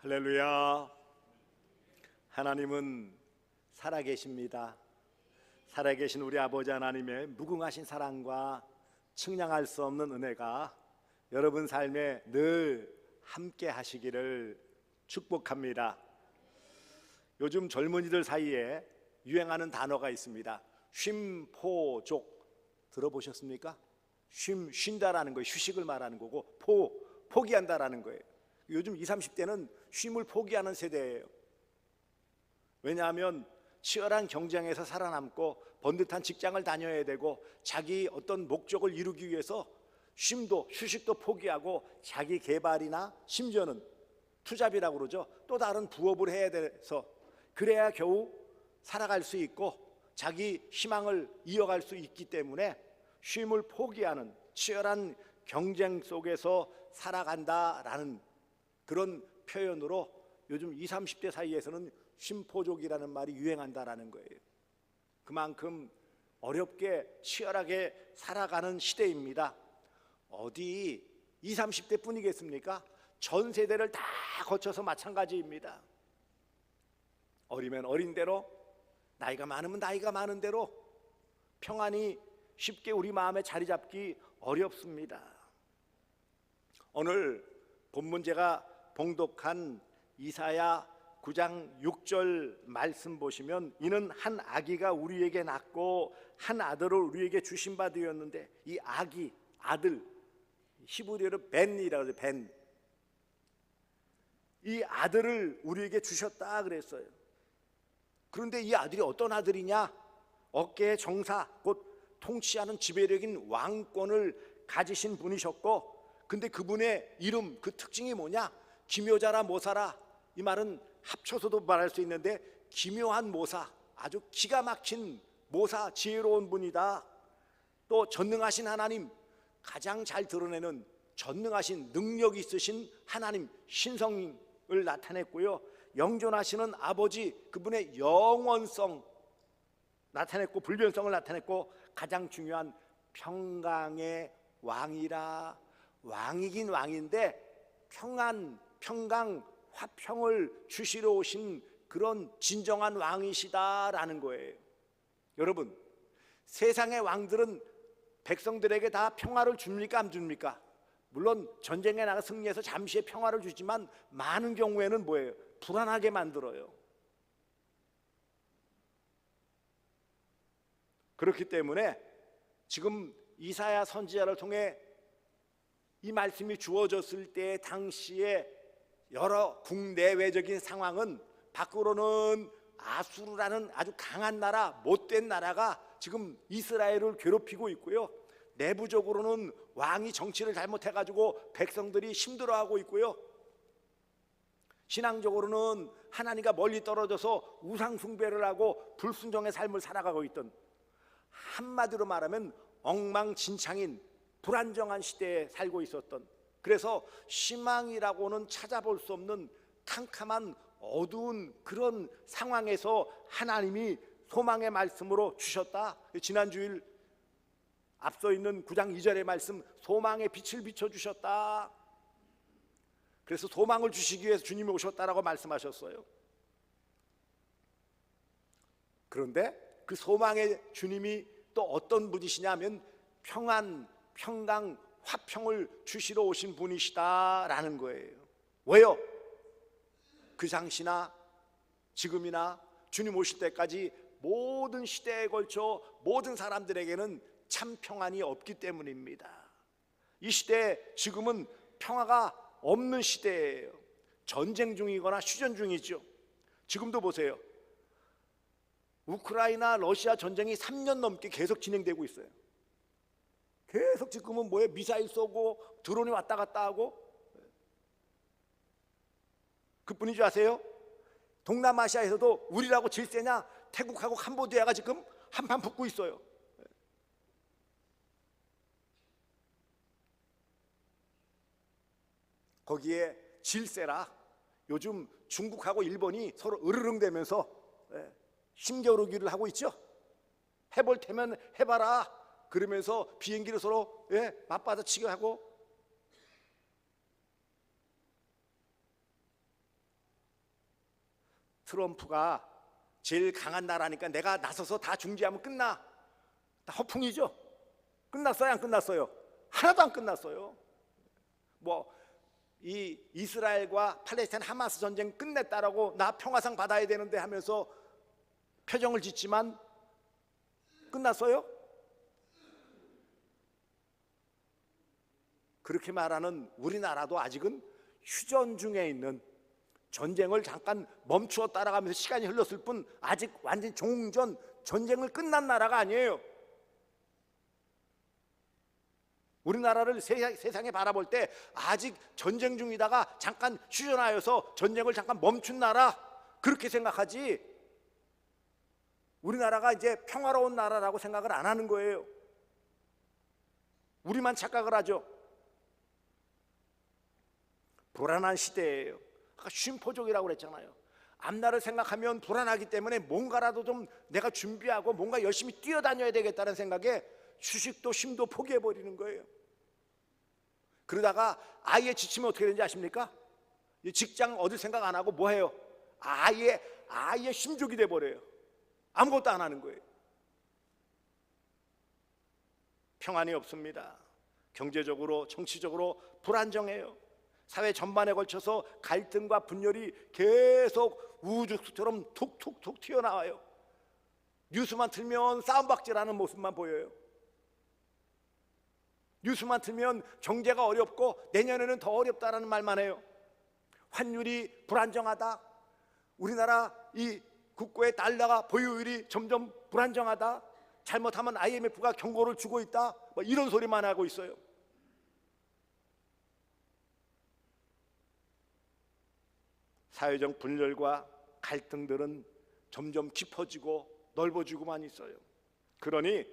할렐루야. 하나님은 살아계십니다. 살아계신 우리 아버지 하나님의 무궁하신 사랑과 측량할 수 없는 은혜가 여러분 삶에 늘 함께 하시기를 축복합니다. 요즘 젊은이들 사이에 유행하는 단어가 있습니다. 쉼포족 들어보셨습니까? 쉰다라는 거예요. 휴식을 말하는 거고, 포기한다라는 거예요. 요즘 20, 30대는 쉼을 포기하는 세대예요. 왜냐하면 치열한 경쟁에서 살아남고 번듯한 직장을 다녀야 되고 자기 어떤 목적을 이루기 위해서 쉼도 휴식도 포기하고 자기 개발이나 심지어는 투잡이라고 그러죠. 또 다른 부업을 해야 돼서 그래야 겨우 살아갈 수 있고 자기 희망을 이어갈 수 있기 때문에 쉼을 포기하는 치열한 경쟁 속에서 살아간다라는 그런 표현으로 요즘 20, 30대 사이에서는 쉼포족이라는 말이 유행한다라는 거예요. 그만큼 어렵게 치열하게 살아가는 시대입니다. 어디 20, 30대 뿐이겠습니까? 전 세대를 다 거쳐서 마찬가지입니다. 어리면 어린 대로, 나이가 많으면 나이가 많은 대로 평안이 쉽게 우리 마음에 자리 잡기 어렵습니다. 오늘 본문 제가 봉독한 이사야 9장 6절 말씀 보시면 이는 한 아기가 우리에게 낳고 한 아들을 우리에게 주신 바 되었는데 이 아기, 아들, 히브리어로 벤이라고 해요. 벤. 이 아들을 우리에게 주셨다 그랬어요. 그런데 이 아들이 어떤 아들이냐? 어깨에 정사, 곧 통치하는 지배력인 왕권을 가지신 분이셨고, 근데 그분의 이름, 그 특징이 뭐냐? 기묘자라 모사라. 이 말은 합쳐서도 말할 수 있는데 기묘한 모사, 아주 기가 막힌 모사, 지혜로운 분이다. 또 전능하신 하나님, 가장 잘 드러내는 전능하신 능력 있으신 하나님, 신성을 나타냈고요. 영존하시는 아버지, 그분의 영원성 나타냈고 불변성을 나타냈고 가장 중요한 평강의 왕이라. 왕이긴 왕인데 평강, 화평을 주시러 오신 그런 진정한 왕이시다라는 거예요. 여러분, 세상의 왕들은 백성들에게 다 평화를 줍니까 안 줍니까? 물론 전쟁에 나가 승리해서 잠시의 평화를 주지만 많은 경우에는 뭐예요? 불안하게 만들어요. 그렇기 때문에 지금 이사야 선지자를 통해 이 말씀이 주어졌을 때 당시에 여러 국내외적인 상황은 밖으로는 아수르라는 아주 강한 나라, 못된 나라가 지금 이스라엘을 괴롭히고 있고요. 내부적으로는 왕이 정치를 잘못해가지고 백성들이 힘들어하고 있고요. 신앙적으로는 하나님과 멀리 떨어져서 우상 숭배를 하고 불순종의 삶을 살아가고 있던, 한마디로 말하면 엉망진창인 불안정한 시대에 살고 있었던, 그래서 희망이라고는 찾아볼 수 없는 캄캄한 어두운 그런 상황에서 하나님이 소망의 말씀으로 주셨다. 지난 주일 앞서 있는 9장 2절의 말씀, 소망의 빛을 비춰주셨다. 그래서 소망을 주시기 위해서 주님이 오셨다라고 말씀하셨어요. 그런데 그 소망의 주님이 또 어떤 분이시냐면 평안, 평강, 화평을 주시러 오신 분이시다라는 거예요. 왜요? 그 당시나 지금이나 주님 오실 때까지 모든 시대에 걸쳐 모든 사람들에게는 참 평안이 없기 때문입니다. 이 시대, 지금은 평화가 없는 시대예요. 전쟁 중이거나 휴전 중이죠. 지금도 보세요. 우크라이나 러시아 전쟁이 3년 넘게 계속 진행되고 있어요. 계속 지금은 뭐예요? 미사일 쏘고 드론이 왔다 갔다 하고. 그뿐인 줄 아세요? 동남아시아에서도 우리라고 질세냐? 태국하고 캄보디아가 지금 한판 붙고 있어요. 거기에 질세라 요즘 중국하고 일본이 서로 으르릉대면서 힘겨루기를 하고 있죠. 해볼 테면 해봐라 그러면서 비행기를 서로 맞받아치기 하고, 트럼프가 제일 강한 나라니까 내가 나서서 다 중지하면 끝나. 다 허풍이죠. 끝났어요, 안 끝났어요? 하나도 안 끝났어요. 뭐 이 이스라엘과 팔레스타인 하마스 전쟁 끝냈다라고 나 평화상 받아야 되는데 하면서 표정을 짓지만 끝났어요? 그렇게 말하는 우리나라도 아직은 휴전 중에 있는, 전쟁을 잠깐 멈추어 따라가면서 시간이 흘렀을 뿐 아직 완전 종전, 전쟁을 끝난 나라가 아니에요. 우리나라를 세상에 바라볼 때 아직 전쟁 중이다가 잠깐 휴전하여서 전쟁을 잠깐 멈춘 나라, 그렇게 생각하지 우리나라가 이제 평화로운 나라라고 생각을 안 하는 거예요. 우리만 착각을 하죠. 불안한 시대예요. 아까 쉼표족이라고 그랬잖아요. 앞날을 생각하면 불안하기 때문에 뭔가라도 좀 내가 준비하고 뭔가 열심히 뛰어다녀야 되겠다는 생각에 휴식도 쉼도 포기해버리는 거예요. 그러다가 아예 지치면 어떻게 되는지 아십니까? 직장 얻을 생각 안 하고 뭐 해요? 아예 쉼족이 돼버려요. 아무것도 안 하는 거예요. 평안이 없습니다. 경제적으로, 정치적으로 불안정해요. 사회 전반에 걸쳐서 갈등과 분열이 계속 우주처럼 툭툭툭 튀어나와요. 뉴스만 틀면 싸움박질하는 모습만 보여요. 뉴스만 틀면 경제가 어렵고 내년에는 더 어렵다라는 말만 해요. 환율이 불안정하다. 우리나라 이 국고의 달러가 보유율이 점점 불안정하다. 잘못하면 IMF가 경고를 주고 있다. 뭐 이런 소리만 하고 있어요. 사회적 분열과 갈등들은 점점 깊어지고 넓어지고만 있어요. 그러니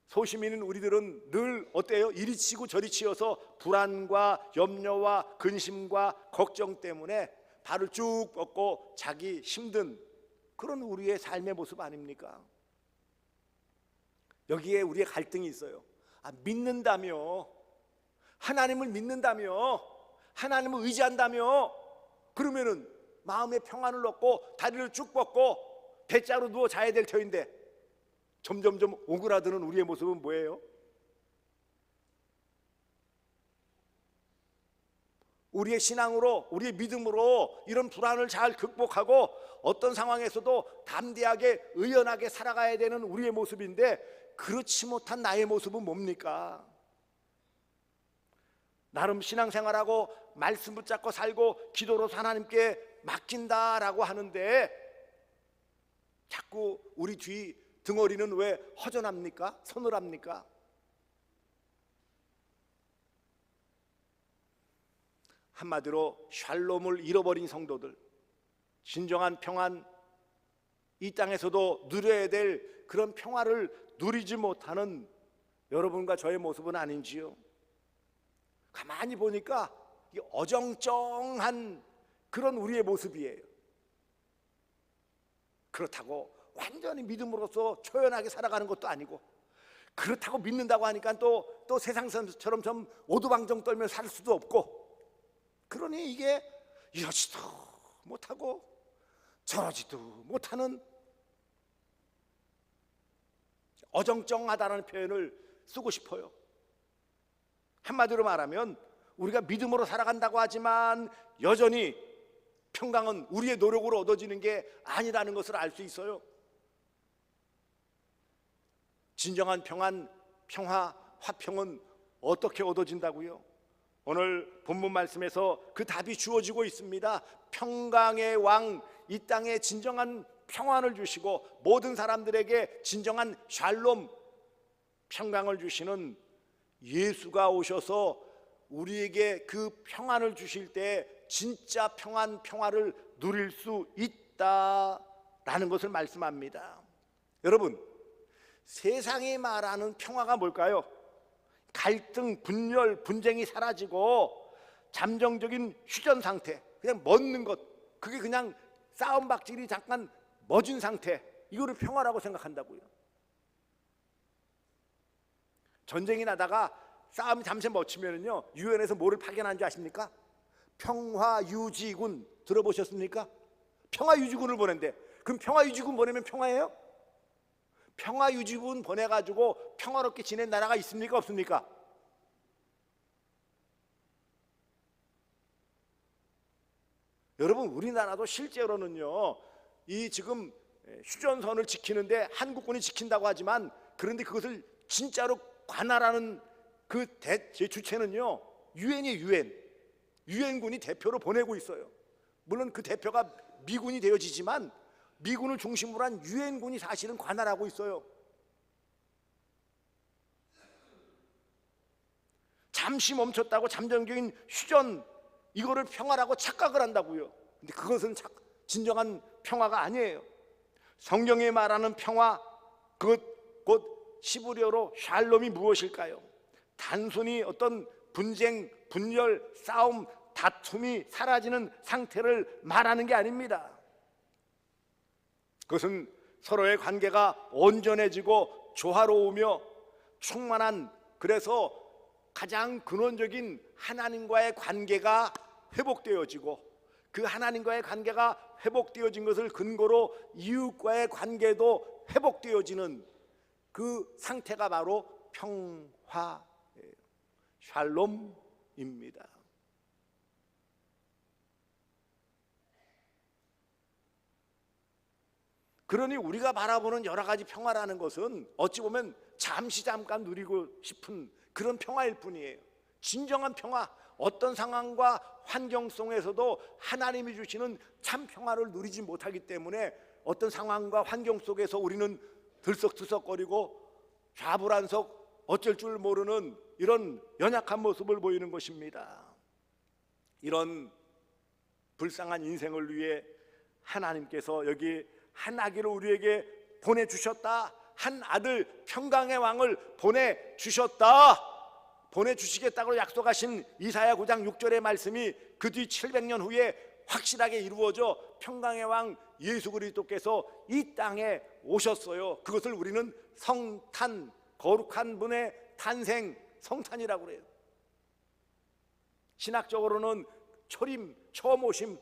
소시민인 우리들은 늘 어때요? 이리 치고 저리 치여서 불안과 염려와 근심과 걱정 때문에 발을 쭉 뻗고 자기 힘든 그런 우리의 삶의 모습 아닙니까? 여기에 우리의 갈등이 있어요. 믿는다며, 하나님을 믿는다며, 하나님을 의지한다며, 그러면은 마음의 평안을 얻고 다리를 쭉 뻗고 대자로 누워 자야 될 터인데 점점점 오그라드는 우리의 모습은 뭐예요? 우리의 신앙으로, 우리의 믿음으로 이런 불안을 잘 극복하고 어떤 상황에서도 담대하게 의연하게 살아가야 되는 우리의 모습인데 그렇지 못한 나의 모습은 뭡니까? 나름 신앙생활하고 말씀 붙잡고 살고 기도로 하나님께 맡긴다라고 하는데 자꾸 우리 뒤 등어리는 왜 허전합니까? 서늘합니까? 한마디로 샬롬을 잃어버린 성도들, 진정한 평안, 이 땅에서도 누려야 될 그런 평화를 누리지 못하는 여러분과 저의 모습은 아닌지요? 가만히 보니까 어정쩡한 그런 우리의 모습이에요. 그렇다고 완전히 믿음으로서 초연하게 살아가는 것도 아니고, 그렇다고 믿는다고 하니까 또 세상 사람처럼 좀 오두방정 떨며 살 수도 없고, 그러니 이게 이러지도 못하고 저러지도 못하는 어정쩡하다는 표현을 쓰고 싶어요. 한마디로 말하면 우리가 믿음으로 살아간다고 하지만 여전히 평강은 우리의 노력으로 얻어지는 게 아니라는 것을 알 수 있어요. 진정한 평안, 평화, 화평은 어떻게 얻어진다고요? 오늘 본문 말씀에서 그 답이 주어지고 있습니다. 평강의 왕, 이 땅에 진정한 평안을 주시고 모든 사람들에게 진정한 샬롬, 평강을 주시는 예수가 오셔서 우리에게 그 평안을 주실 때 진짜 평안, 평화를 누릴 수 있다라는 것을 말씀합니다. 여러분, 세상이 말하는 평화가 뭘까요? 갈등, 분열, 분쟁이 사라지고 잠정적인 휴전 상태, 그냥 멎는 것, 그게 그냥 싸움박질이 잠깐 멎은 상태, 이거를 평화라고 생각한다고요. 전쟁이 나다가 싸움이 잠시 멎으면요, 유엔에서 뭐를 파견한 줄 아십니까? 평화유지군 들어보셨습니까? 평화유지군을 보낸대. 그럼 평화유지군 보내면 평화예요? 평화유지군 보내가지고 평화롭게 지낸 나라가 있습니까? 없습니까? 여러분, 우리나라도 실제로는요, 이 지금 휴전선을 지키는데 한국군이 지킨다고 하지만, 그런데 그것을 진짜로 관할하는 그 주체는요, 유엔이에요. 유엔군이 대표로 보내고 있어요. 물론 그 대표가 미군이 되어지지만 미군을 중심으로 한 유엔군이 사실은 관할하고 있어요. 잠시 멈췄다고 잠정적인 휴전, 이거를 평화라고 착각을 한다고요. 근데 그것은 진정한 평화가 아니에요. 성경에 말하는 평화, 그것 곧 히브리어로 샬롬이 무엇일까요? 단순히 어떤 분쟁, 분열, 싸움, 다툼이 사라지는 상태를 말하는 게 아닙니다. 그것은 서로의 관계가 온전해지고 조화로우며 충만한, 그래서 가장 근원적인 하나님과의 관계가 회복되어지고, 그 하나님과의 관계가 회복되어진 것을 근거로 이웃과의 관계도 회복되어지는 그 상태가 바로 평화예요. 샬롬입니다. 그러니 우리가 바라보는 여러 가지 평화라는 것은 어찌 보면 잠깐 누리고 싶은 그런 평화일 뿐이에요. 진정한 평화, 어떤 상황과 환경 속에서도 하나님이 주시는 참 평화를 누리지 못하기 때문에 어떤 상황과 환경 속에서 우리는 들썩들썩거리고 좌불안석 어쩔 줄 모르는 이런 연약한 모습을 보이는 것입니다. 이런 불쌍한 인생을 위해 하나님께서 여기 한 아기를 우리에게 보내주셨다. 한 아들, 평강의 왕을 보내주시겠다고 약속하신 이사야 9장 6절의 말씀이 그 뒤 700년 후에 확실하게 이루어져 평강의 왕 예수 그리스도께서 이 땅에 오셨어요. 그것을 우리는 성탄, 거룩한 분의 탄생, 성탄이라고 그래요. 신학적으로는 초림, 처음 오심,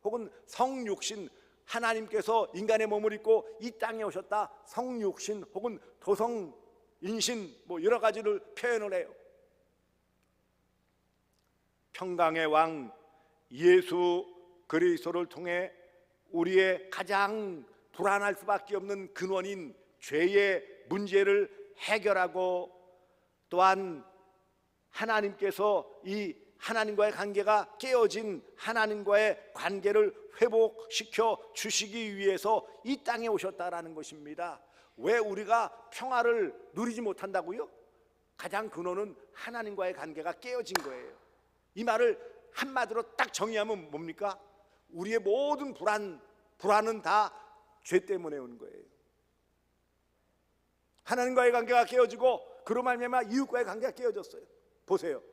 혹은 성육신, 하나님께서 인간의 몸을 입고 이 땅에 오셨다, 성육신 혹은 도성인신, 여러 가지를 표현을 해요. 평강의 왕 예수 그리스도를 통해 우리의 가장 불안할 수밖에 없는 근원인 죄의 문제를 해결하고, 또한 하나님께서 이 하나님과의 관계가 깨어진 하나님과의 관계를 회복시켜 주시기 위해서 이 땅에 오셨다라는 것입니다. 왜 우리가 평화를 누리지 못한다고요? 가장 근원은 하나님과의 관계가 깨어진 거예요. 이 말을 한마디로 딱 정의하면 뭡니까? 우리의 모든 불안은 다 죄 때문에 온 거예요. 하나님과의 관계가 깨어지고 그로 말미암아 이웃과의 관계가 깨어졌어요. 보세요.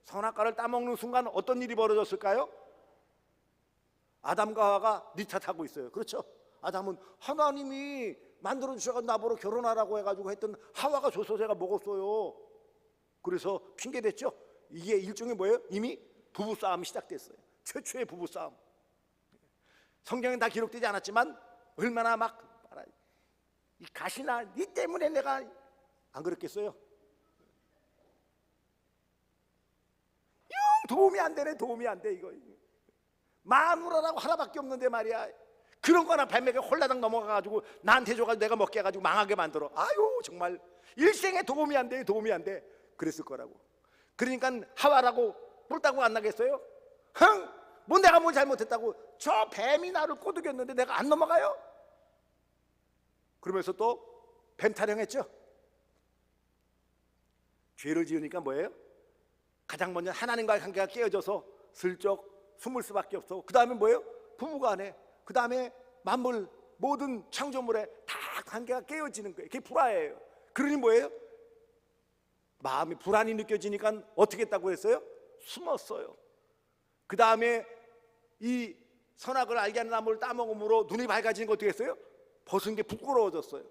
선악과를 따먹는 순간 어떤 일이 벌어졌을까요? 아담과 하와가 네 탓하고 있어요. 그렇죠? 아담은 하나님이 만들어주셔서 나보러 결혼하라고 해가지고 했던 하와가 줘서 제가 먹었어요. 그래서 핑계댔죠. 이게 일종의 뭐예요? 이미 부부싸움이 시작됐어요. 최초의 부부싸움. 성경에 다 기록되지 않았지만 얼마나 막 이 가시나 니 때문에 내가 안 그랬겠어요? 영 도움이 안 되네. 도움이 안 돼. 이거 마누라라고 하나밖에 없는데 말이야, 그런 거나 발맥에 홀라당 넘어가가지고 나한테 줘가지고 내가 먹게 해가지고 망하게 만들어. 아유 정말 일생에 도움이 안 돼. 도움이 안 돼. 그랬을 거라고. 그러니까 하와라고 뿔따구 안 나겠어요? 뭐 내가 뭘 잘못했다고 저 뱀이 나를 꼬드겼는데 내가 안 넘어가요? 그러면서 또 뱀 타령했죠. 죄를 지으니까 뭐예요? 가장 먼저 하나님과의 관계가 깨어져서 슬쩍 숨을 수밖에 없어. 그 다음에 뭐예요? 부부간에, 그 다음에 만물 모든 창조물에 다 관계가 깨어지는 거예요. 그게 불화예요. 그러니 뭐예요? 마음이 불안이 느껴지니까 어떻게 했다고 했어요? 숨었어요. 그 다음에 이 선악을 알게 하는 나무를 따먹음으로 눈이 밝아지는 거 어떻게 했어요? 벗은 게 부끄러워졌어요.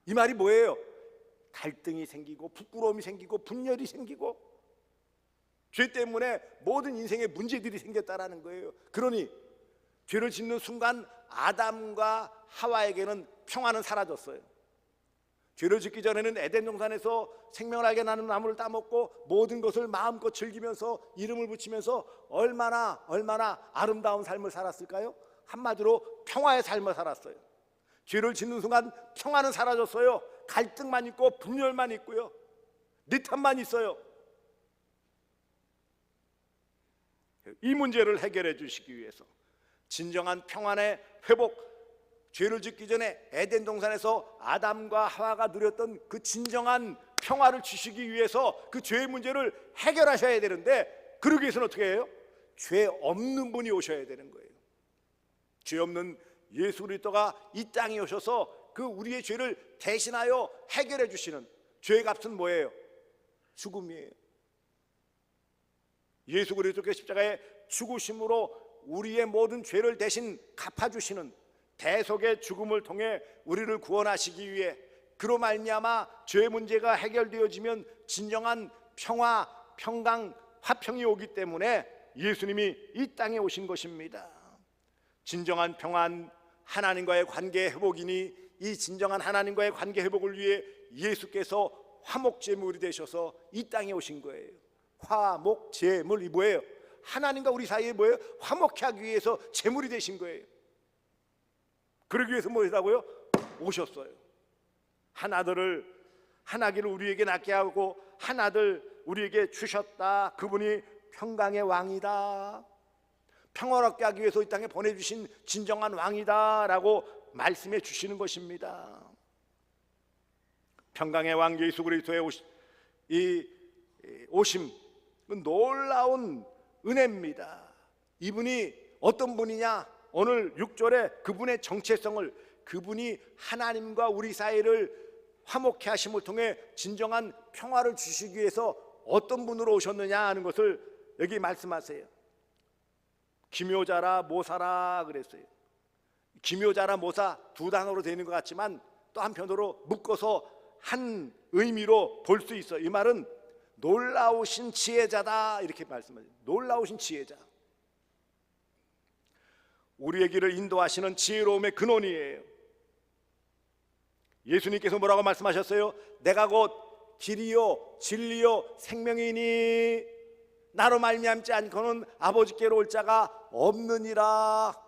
이 말이 뭐예요? 갈등이 생기고 부끄러움이 생기고 분열이 생기고 죄 때문에 모든 인생의 문제들이 생겼다라는 거예요. 그러니 죄를 짓는 순간 아담과 하와에게는 평화는 사라졌어요. 죄를 짓기 전에는 에덴 동산에서 생명을 알게 나는 나무를 따먹고 모든 것을 마음껏 즐기면서 이름을 붙이면서 얼마나 아름다운 삶을 살았을까요? 한마디로 평화의 삶을 살았어요. 죄를 짓는 순간 평화는 사라졌어요. 갈등만 있고 분열만 있고요, 니탄만 있어요. 이 문제를 해결해 주시기 위해서 진정한 평안의 회복, 죄를 짓기 전에 에덴 동산에서 아담과 하와가 누렸던 그 진정한 평화를 주시기 위해서 그 죄의 문제를 해결하셔야 되는데, 그러기 위해서는 어떻게 해요? 죄 없는 분이 오셔야 되는 거예요. 죄 없는 예수 그리스도가 이 땅에 오셔서 그 우리의 죄를 대신하여 해결해 주시는, 죄의 값은 뭐예요? 죽음이에요. 예수 그리스도의 십자가의 죽으심으로 우리의 모든 죄를 대신 갚아주시는 대속의 죽음을 통해 우리를 구원하시기 위해, 그로 말미암아 죄의 문제가 해결되어지면 진정한 평화, 평강, 화평이 오기 때문에 예수님이 이 땅에 오신 것입니다. 진정한 평안, 하나님과의 관계 회복이니 이 진정한 하나님과의 관계 회복을 위해 예수께서 화목제물이 되셔서 이 땅에 오신 거예요. 화목제물이 뭐예요? 하나님과 우리 사이에 뭐예요? 화목케 하기 위해서 제물이 되신 거예요. 그러기 위해서 뭐라고요? 오셨어요. 한 아들을, 한 아기를 우리에게 낳게 하고 한 아들 우리에게 주셨다. 그분이 평강의 왕이다, 평화롭게 하기 위해서 이 땅에 보내주신 진정한 왕이다 라고 말씀해 주시는 것입니다. 평강의 왕 예수 그리스도의 오심, 놀라운 은혜입니다. 이분이 어떤 분이냐? 오늘 6절에 그분의 정체성을, 그분이 하나님과 우리 사이를 화목케 하심을 통해 진정한 평화를 주시기 위해서 어떤 분으로 오셨느냐 하는 것을 여기 말씀하세요. 기묘자라 모사라 그랬어요. 기묘자라 모사 두 단어로 되는 것 같지만 또 한편으로 묶어서 한 의미로 볼 수 있어요. 이 말은 놀라우신 지혜자다 이렇게 말씀하세요. 놀라우신 지혜자, 우리의 길을 인도하시는 지혜로움의 근원이에요. 예수님께서 뭐라고 말씀하셨어요? 내가 곧 길이요 진리요 생명이니 나로 말미암지 않고는 아버지께로 올 자가 없느니라.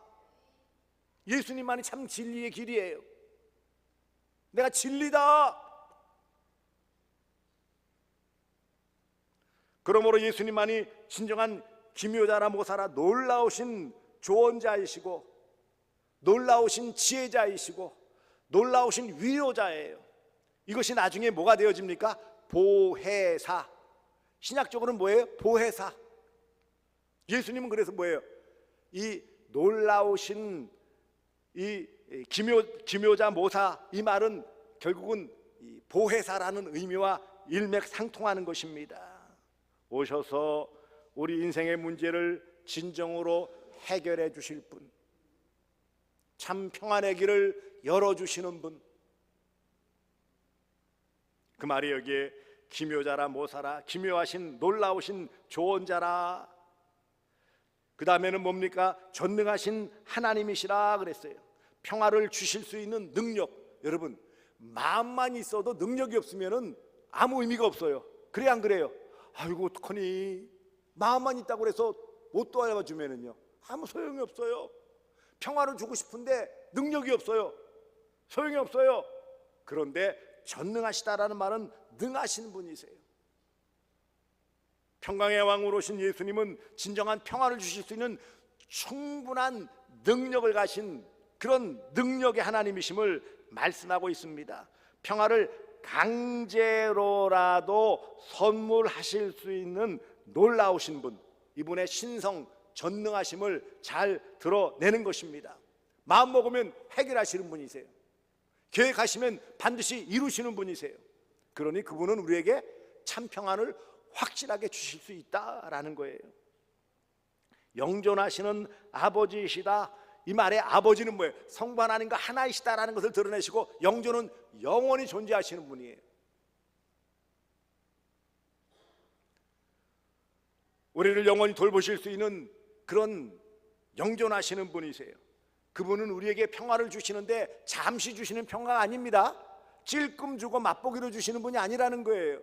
예수님만이 참 진리의 길이에요. 내가 진리다. 그러므로 예수님만이 진정한 기묘자라 모사라 놀라우신 조언자이시고 놀라우신 지혜자이시고 놀라우신 위로자예요. 이것이 나중에 뭐가 되어집니까? 보혜사. 신약적으로는 뭐예요? 보혜사. 예수님은 그래서 뭐예요? 이 놀라우신 이 기묘자 모사, 이 말은 결국은 이 보혜사라는 의미와 일맥상통하는 것입니다. 오셔서 우리 인생의 문제를 진정으로 해결해 주실 분, 참 평안의 길을 열어주시는 분, 그 말이 여기에 기묘자라 모사라, 기묘하신 놀라우신 조언자라, 그 다음에는 뭡니까? 전능하신 하나님이시라 그랬어요. 평화를 주실 수 있는 능력. 여러분, 마음만 있어도 능력이 없으면 아무 의미가 없어요. 그래 안 그래요? 아이고 어떡하니, 마음만 있다고 해서 못 도와주면은요 아무 소용이 없어요. 평화를 주고 싶은데 능력이 없어요. 소용이 없어요. 그런데 전능하시다라는 말은 능하신 분이세요. 평강의 왕으로 오신 예수님은 진정한 평화를 주실 수 있는 충분한 능력을 가신 그런 능력의 하나님이심을 말씀하고 있습니다. 평화를 강제로라도 선물하실 수 있는 놀라우신 분, 이분의 신성 전능하심을 잘 드러내는 것입니다. 마음 먹으면 해결하시는 분이세요. 계획하시면 반드시 이루시는 분이세요. 그러니 그분은 우리에게 참 평안을 확실하게 주실 수 있다라는 거예요. 영존하시는 아버지이시다. 이 말의 아버지는 뭐예요? 성부 하나님과 하나이시다라는 것을 드러내시고, 영존은 영원히 존재하시는 분이에요. 우리를 영원히 돌보실 수 있는 그런 영존하시는 분이세요. 그분은 우리에게 평화를 주시는데 잠시 주시는 평화가 아닙니다. 찔끔 주고 맛보기로 주시는 분이 아니라는 거예요.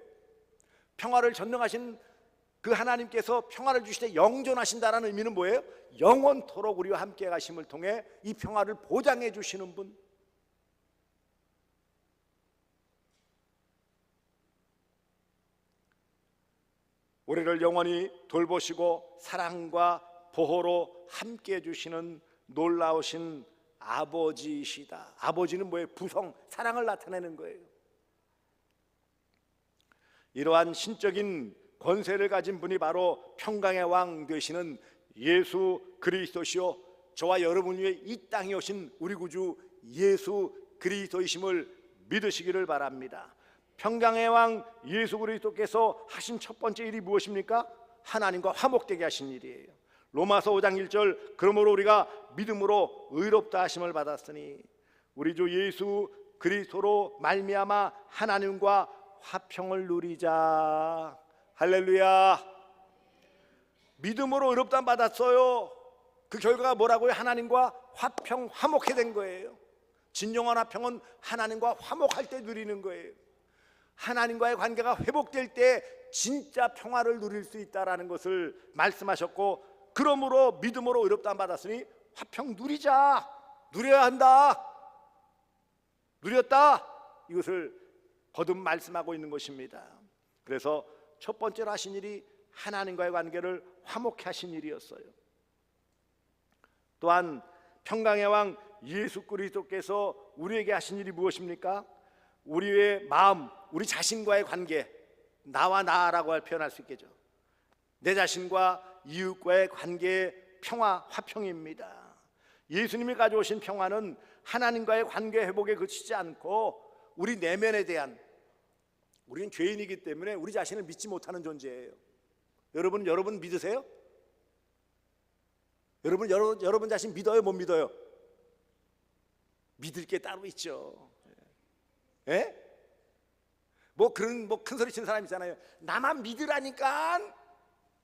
평화를 전능하신 그 하나님께서 평화를 주실 때 영존하신다는 의미는 뭐예요? 영원토록 우리와 함께 가심을 통해 이 평화를 보장해 주시는 분. 우리를 영원히 돌보시고 사랑과 보호로 함께 해주시는 놀라우신 아버지이시다. 아버지는 뭐예요? 부성, 사랑을 나타내는 거예요. 이러한 신적인 권세를 가진 분이 바로 평강의 왕 되시는 예수 그리스도시요, 저와 여러분 위에 이 땅에 오신 우리 구주 예수 그리스도이심을 믿으시기를 바랍니다. 평강의 왕 예수 그리스도께서 하신 첫 번째 일이 무엇입니까? 하나님과 화목되게 하신 일이에요. 로마서 5장 1절, 그러므로 우리가 믿음으로 의롭다 하심을 받았으니 우리 주 예수 그리스도로 말미암아 하나님과 화평을 누리자. 할렐루야. 믿음으로 의롭다 받았어요. 그 결과가 뭐라고요? 하나님과 화평, 화목해 된 거예요. 진정한 화평은 하나님과 화목할 때 누리는 거예요. 하나님과의 관계가 회복될 때 진짜 평화를 누릴 수 있다라는 것을 말씀하셨고, 그러므로 믿음으로 의롭다 받았으니 화평 누리자. 누려야 한다. 누렸다. 이것을 거듭 말씀하고 있는 것입니다. 그래서 첫 번째로 하신 일이 하나님과의 관계를 화목케 하신 일이었어요. 또한 평강의 왕 예수 그리스도께서 우리에게 하신 일이 무엇입니까? 우리의 마음, 우리 자신과의 관계, 나와 나라고 표현할 수 있겠죠. 내 자신과 이웃과의 관계의 평화, 화평입니다. 예수님이 가져오신 평화는 하나님과의 관계 회복에 그치지 않고 우리 내면에 대한, 우리는 죄인이기 때문에 우리 자신을 믿지 못하는 존재예요. 여러분 믿으세요? 여러분 자신 믿어요? 못 믿어요? 믿을 게 따로 있죠. 예? 큰 소리 치는 사람 있잖아요. 나만 믿으라니까.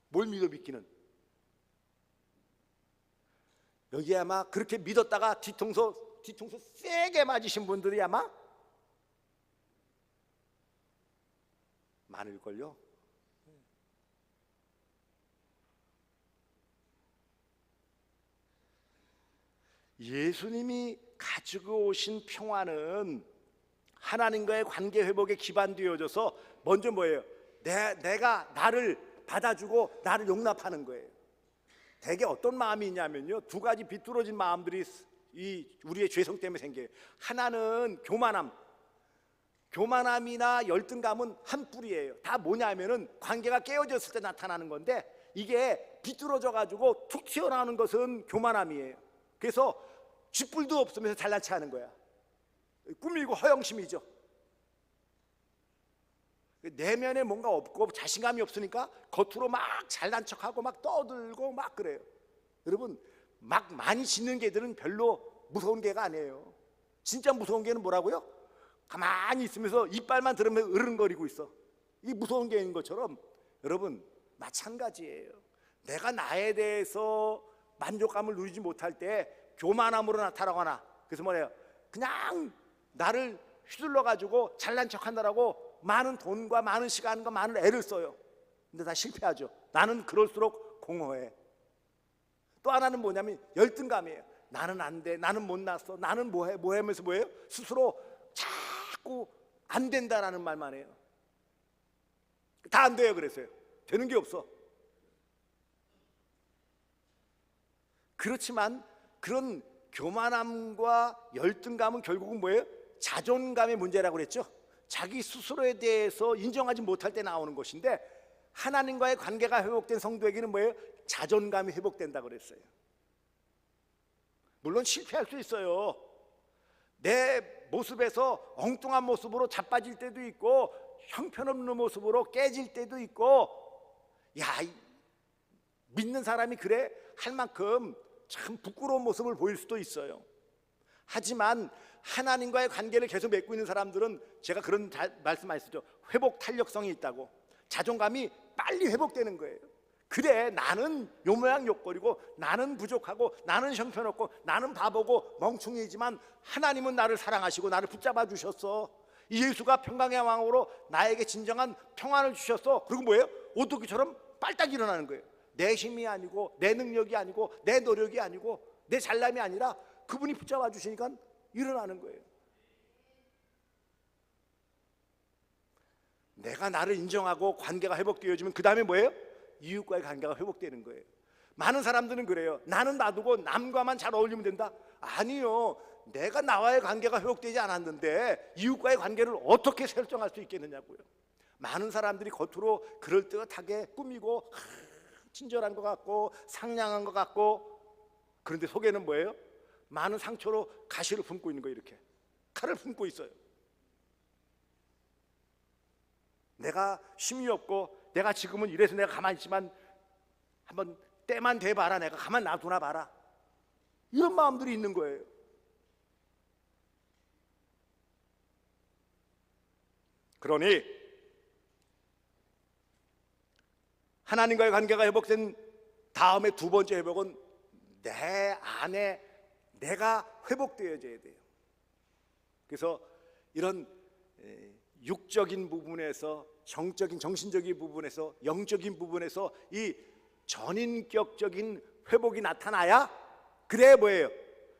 뭘 믿어 믿기는? 여기 아마 그렇게 믿었다가 뒤통수 세게 맞으신 분들이 아마 많을걸요. 예수님이 가지고 오신 평화는 하나님과의 관계 회복에 기반되어져서 먼저 뭐예요? 내가 나를 받아주고 나를 용납하는 거예요. 대개 어떤 마음이 있냐면요, 두 가지 비뚤어진 마음들이 우리의 죄성 때문에 생겨요. 하나는 교만함이나 열등감은 한 뿌리예요. 다 뭐냐면은 관계가 깨어졌을 때 나타나는 건데, 이게 비뚤어져 가지고 툭 튀어나오는 것은 교만함이에요. 그래서 쥐뿔도 없으면서 잘난 체 하는 거야. 꾸미고 허영심이죠. 내면에 뭔가 없고 자신감이 없으니까 겉으로 막 잘난 척하고 막 떠들고 막 그래요. 여러분, 막 많이 짖는 개들은 별로 무서운 개가 아니에요. 진짜 무서운 개는 뭐라고요? 가만히 있으면서 이빨만 들으면 으르렁거리고 있어. 이게 무서운 개인 것처럼 여러분 마찬가지예요. 내가 나에 대해서 만족감을 누리지 못할 때 교만함으로 나타나거나, 그래서 뭐래요? 그냥 나를 휘둘러 가지고 잘난 척한다라고 많은 돈과 많은 시간과 많은 애를 써요. 근데 다 실패하죠. 나는 그럴수록 공허해. 또 하나는 뭐냐면 열등감이에요. 나는 안 돼, 나는 못났어, 나는 뭐해 하면서 뭐예요? 스스로 자꾸 안 된다라는 말만 해요. 다 안 돼요. 그래서요, 되는 게 없어. 그렇지만 그런 교만함과 열등감은 결국은 뭐예요? 자존감의 문제라고 그랬죠. 자기 스스로에 대해서 인정하지 못할 때 나오는 것인데, 하나님과의 관계가 회복된 성도에게는 뭐예요? 자존감이 회복된다고 그랬어요. 물론 실패할 수 있어요. 내 모습에서 엉뚱한 모습으로 자빠질 때도 있고, 형편없는 모습으로 깨질 때도 있고, 믿는 사람이 그래 할 만큼 참 부끄러운 모습을 보일 수도 있어요. 하지만 하나님과의 관계를 계속 맺고 있는 사람들은, 제가 그런 말씀하셨죠. 회복 탄력성이 있다고. 자존감이 빨리 회복되는 거예요. 그래, 나는 요 모양 요꼴이고, 나는 부족하고, 나는 형편없고, 나는 바보고 멍충이지만 하나님은 나를 사랑하시고 나를 붙잡아 주셨어. 이 예수가 평강의 왕으로 나에게 진정한 평안을 주셨어. 그리고 뭐예요? 오토기처럼 빨딱 일어나는 거예요. 내 힘이 아니고, 내 능력이 아니고, 내 노력이 아니고, 내 잘남이 아니라 그분이 붙잡아 주시니까 일어나는 거예요. 내가 나를 인정하고 관계가 회복되어지면 그 다음에 뭐예요? 이웃과의 관계가 회복되는 거예요. 많은 사람들은 그래요. 나는 놔두고 남과만 잘 어울리면 된다. 아니요, 내가 나와의 관계가 회복되지 않았는데 이웃과의 관계를 어떻게 설정할 수 있겠느냐고요. 많은 사람들이 겉으로 그럴듯하게 꾸미고 친절한 것 같고 상냥한 것 같고, 그런데 속에는 뭐예요? 많은 상처로 가시를 품고 있는 거예요. 이렇게 칼을 품고 있어요. 내가 힘이 없고 내가 지금은 이래서 내가 가만히 있지만 한번 때만 돼봐라, 내가 가만 놔두나 봐라, 이런 마음들이 있는 거예요. 그러니 하나님과의 관계가 회복된 다음에 두 번째 회복은 내 안에 내가 회복되어져야 돼요. 그래서 이런 육적인 부분에서, 정적인 정신적인 부분에서, 영적인 부분에서 이 전인격적인 회복이 나타나야 그래 뭐예요?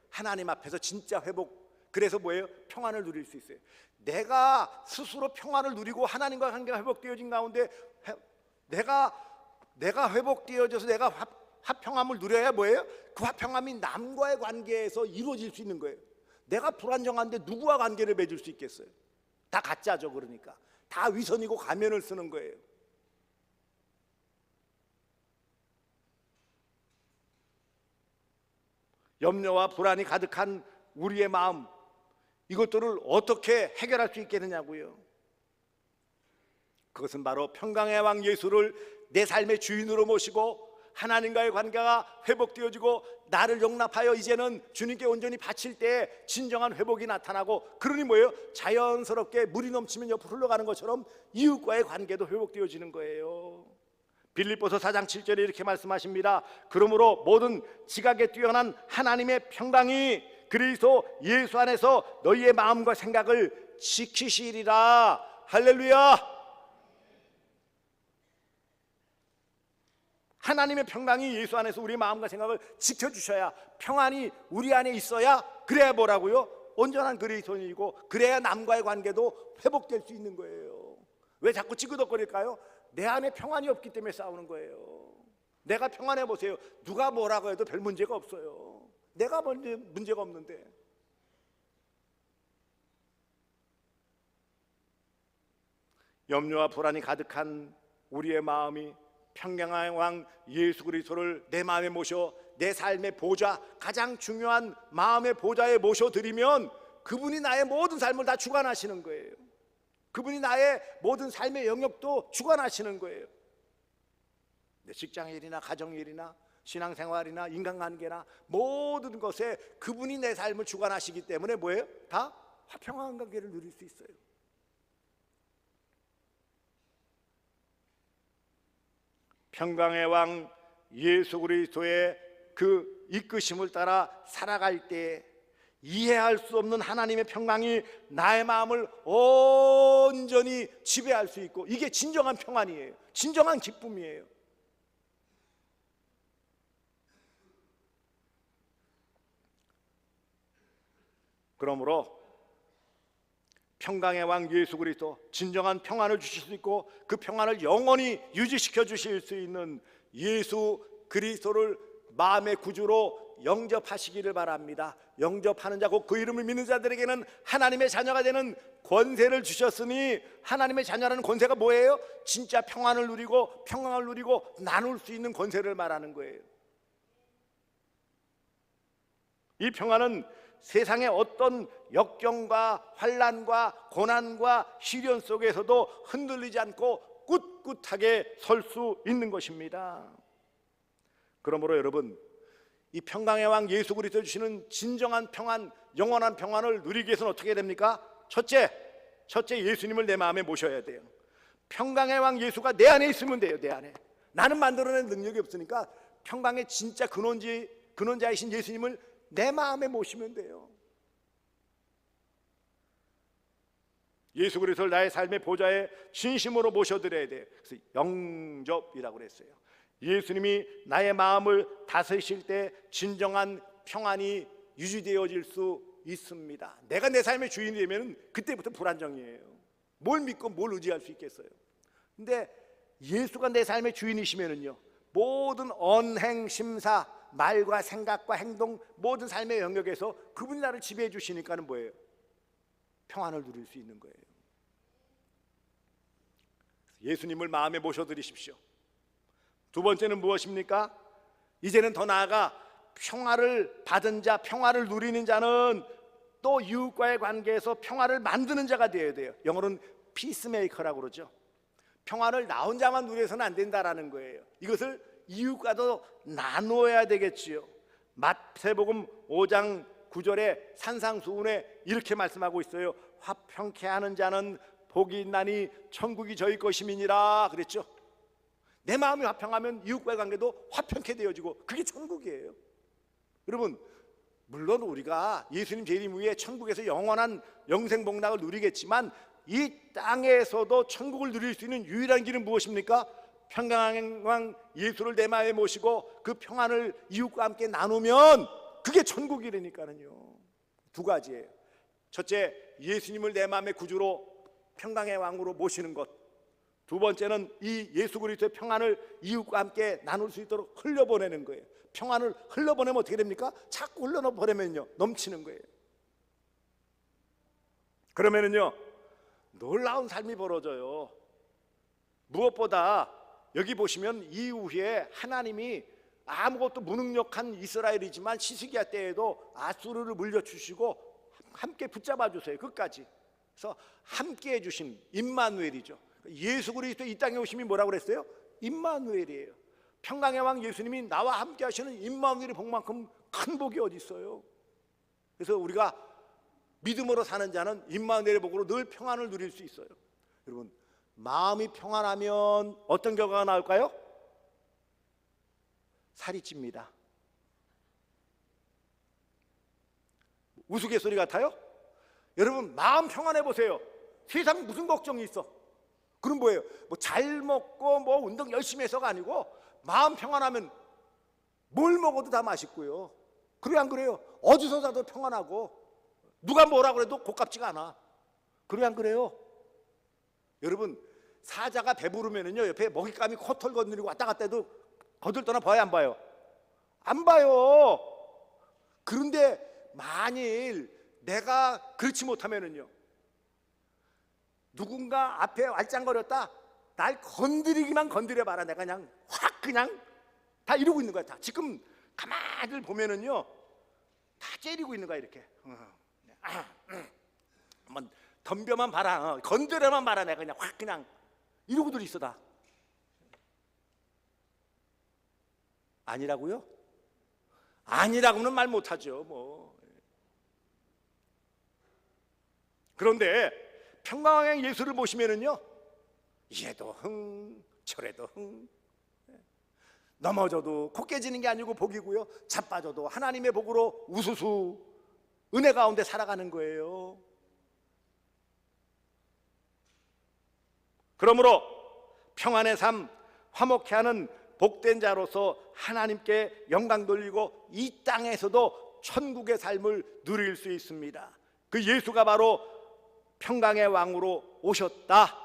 하나님 앞에서 진짜 회복, 그래서 뭐예요? 평안을 누릴 수 있어요. 내가 스스로 평안을 누리고 하나님과 관계가 회복되어진 가운데 내가 회복되어져서 내가 화평함을 누려야 뭐예요? 그 화평함이 남과의 관계에서 이루어질 수 있는 거예요. 내가 불안정한데 누구와 관계를 맺을 수 있겠어요? 다 가짜죠. 그러니까 다 위선이고 가면을 쓰는 거예요. 염려와 불안이 가득한 우리의 마음, 이것들을 어떻게 해결할 수 있겠느냐고요. 그것은 바로 평강의 왕 예수를 내 삶의 주인으로 모시고 하나님과의 관계가 회복되어지고 나를 용납하여 이제는 주님께 온전히 바칠 때 진정한 회복이 나타나고, 그러니 뭐예요? 자연스럽게 물이 넘치면 옆으로 흘러가는 것처럼 이웃과의 관계도 회복되어지는 거예요. 빌립보서 4장 7절에 이렇게 말씀하십니다. 그러므로 모든 지각에 뛰어난 하나님의 평강이 그리스도 예수 안에서 너희의 마음과 생각을 지키시리라. 할렐루야. 하나님의 평강이 예수 안에서 우리 마음과 생각을 지켜주셔야, 평안이 우리 안에 있어야, 그래야 뭐라고요? 온전한 그리스도인이고 그래야 남과의 관계도 회복될 수 있는 거예요. 왜 자꾸 찌그덕거릴까요? 내 안에 평안이 없기 때문에 싸우는 거예요. 내가 평안해 보세요. 누가 뭐라고 해도 별 문제가 없어요. 내가 문제가 없는데. 염려와 불안이 가득한 우리의 마음이 평강의 왕 예수 그리스도를 내 마음에 모셔 내 삶의 보좌, 가장 중요한 마음의 보좌에 모셔드리면 그분이 나의 모든 삶을 다 주관하시는 거예요. 그분이 나의 모든 삶의 영역도 주관하시는 거예요. 내 직장일이나 가정일이나 신앙생활이나 인간관계나 모든 것에 그분이 내 삶을 주관하시기 때문에 뭐예요? 다 화평한 관계를 누릴 수 있어요. 평강의 왕 예수 그리스도의 그 이끄심을 따라 살아갈 때 이해할 수 없는 하나님의 평강이 나의 마음을 온전히 지배할 수 있고, 이게 진정한 평안이에요. 진정한 기쁨이에요. 그러므로 평강의 왕 예수 그리스도, 진정한 평안을 주실 수 있고 그 평안을 영원히 유지시켜 주실 수 있는 예수 그리스도를 마음의 구주로 영접하시기를 바랍니다. 영접하는 자, 곧 그 이름을 믿는 자들에게는 하나님의 자녀가 되는 권세를 주셨으니, 하나님의 자녀라는 권세가 뭐예요? 진짜 평안을 누리고 평강을 누리고 나눌 수 있는 권세를 말하는 거예요. 이 평안은 세상의 어떤 역경과 환난과 고난과 시련 속에서도 흔들리지 않고 꿋꿋하게 설 수 있는 것입니다. 그러므로 여러분, 이 평강의 왕 예수 그리스도 주시는 진정한 평안, 영원한 평안을 누리기 위해서는 어떻게 됩니까? 첫째 예수님을 내 마음에 모셔야 돼요. 평강의 왕 예수가 내 안에 있으면 돼요. 내 안에. 나는 만들어낼 능력이 없으니까 평강의 진짜 근원자이신 예수님을 내 마음에 모시면 돼요. 예수 그리스도를 나의 삶의 보좌에 진심으로 모셔드려야 돼요. 그래서 영접이라고 그랬어요. 예수님이 나의 마음을 다스리실 때 진정한 평안이 유지되어질 수 있습니다. 내가 내 삶의 주인이 되면 그때부터 불안정이에요. 뭘 믿고 뭘 의지할 수 있겠어요. 근데 예수가 내 삶의 주인이시면은요, 모든 언행, 심사, 말과 생각과 행동, 모든 삶의 영역에서 그분이 나를 지배해 주시니까는 뭐예요? 평안을 누릴 수 있는 거예요. 예수님을 마음에 모셔드리십시오. 두 번째는 무엇입니까? 이제는 더 나아가 평화를 받은 자, 평화를 누리는 자는 또 이웃과의 관계에서 평화를 만드는 자가 되어야 돼요. 영어로는 피스메이커라고 그러죠. 평화를 나 혼자만 누려서는 안 된다라는 거예요. 이것을 이웃과도 나누어야 되겠지요. 마태복음 5장 9절에 산상수훈에 이렇게 말씀하고 있어요. 화평케 하는 자는 복이 있나니 천국이 저희 것임이니라 그랬죠. 내 마음이 화평하면 이웃과의 관계도 화평케 되어지고 그게 천국이에요. 여러분, 물론 우리가 예수님 재림 후에 천국에서 영원한 영생복락을 누리겠지만 이 땅에서도 천국을 누릴 수 있는 유일한 길은 무엇입니까? 평강한 왕 예수를 내 마음에 모시고 그 평안을 이웃과 함께 나누면 그게 천국이라니까요. 두 가지예요. 첫째, 예수님을 내 마음의 구주로 평강의 왕으로 모시는 것. 두 번째는 이 예수 그리스도의 평안을 이웃과 함께 나눌 수 있도록 흘려보내는 거예요. 평안을 흘려보내면 어떻게 됩니까? 자꾸 흘려보내면요, 넘치는 거예요. 그러면은요, 놀라운 삶이 벌어져요. 무엇보다 여기 보시면 이후에 하나님이 아무것도 무능력한 이스라엘이지만 시스기야 때에도 아수르를 물려주시고 함께 붙잡아 주세요. 끝까지. 그래서 함께 해주신 임마누엘이죠. 예수 그리스도 이 땅에 오심이 뭐라고 그랬어요? 임마누엘이에요. 평강의 왕 예수님이 나와 함께 하시는 임마누엘의 복만큼 큰 복이 어디 있어요? 그래서 우리가 믿음으로 사는 자는 임마누엘의 복으로 늘 평안을 누릴 수 있어요. 여러분, 마음이 평안하면 어떤 결과가 나올까요? 살이 찝니다. 우스갯소리 같아요? 여러분, 마음 평안해 보세요. 세상 무슨 걱정이 있어? 그럼 뭐예요? 뭐 잘 먹고 뭐 운동 열심히 해서가 아니고 마음 평안하면 뭘 먹어도 다 맛있고요. 그래 안 그래요? 어디서 사도 평안하고 누가 뭐라 그래도 고깝지가 않아. 그래 안 그래요? 여러분, 사자가 배부르면은요 옆에 먹잇감이 코털 건드리고 왔다 갔다 해도 거들떠나 봐요, 안 봐요? 안 봐요. 그런데 만일 내가 그렇지 못하면은요, 누군가 앞에 왈짱거렸다, 날 건드리기만 건드려봐라, 내가 그냥 확 그냥 다 이러고 있는 거야. 다 지금 가만히 보면은요 다 째리고 있는 거야. 이렇게 한번 덤벼만 봐라, 건드려만 봐라, 내가 그냥 확 그냥 이러고들 있어. 다 아니라고요? 아니라고는 말 못하죠 뭐. 그런데 평강의 예수를 보시면은요, 이래도 흥 저래도 흥, 넘어져도 코 깨지는 게 아니고 복이고요, 자빠져도 하나님의 복으로 우수수 은혜 가운데 살아가는 거예요. 그러므로 평안의 삶, 화목케 하는 복된 자로서 하나님께 영광 돌리고 이 땅에서도 천국의 삶을 누릴 수 있습니다. 그 예수가 바로 평강의 왕으로 오셨다.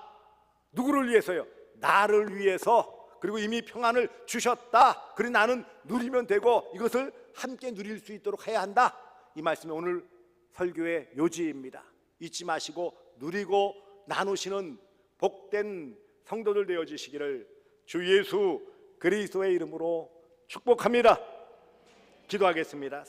누구를 위해서요? 나를 위해서. 그리고 이미 평안을 주셨다. 그래 나는 누리면 되고 이것을 함께 누릴 수 있도록 해야 한다. 이 말씀이 오늘 설교의 요지입니다. 잊지 마시고 누리고 나누시는 복된 성도들 되어지시기를 주 예수 그리스도의 이름으로 축복합니다. 기도하겠습니다.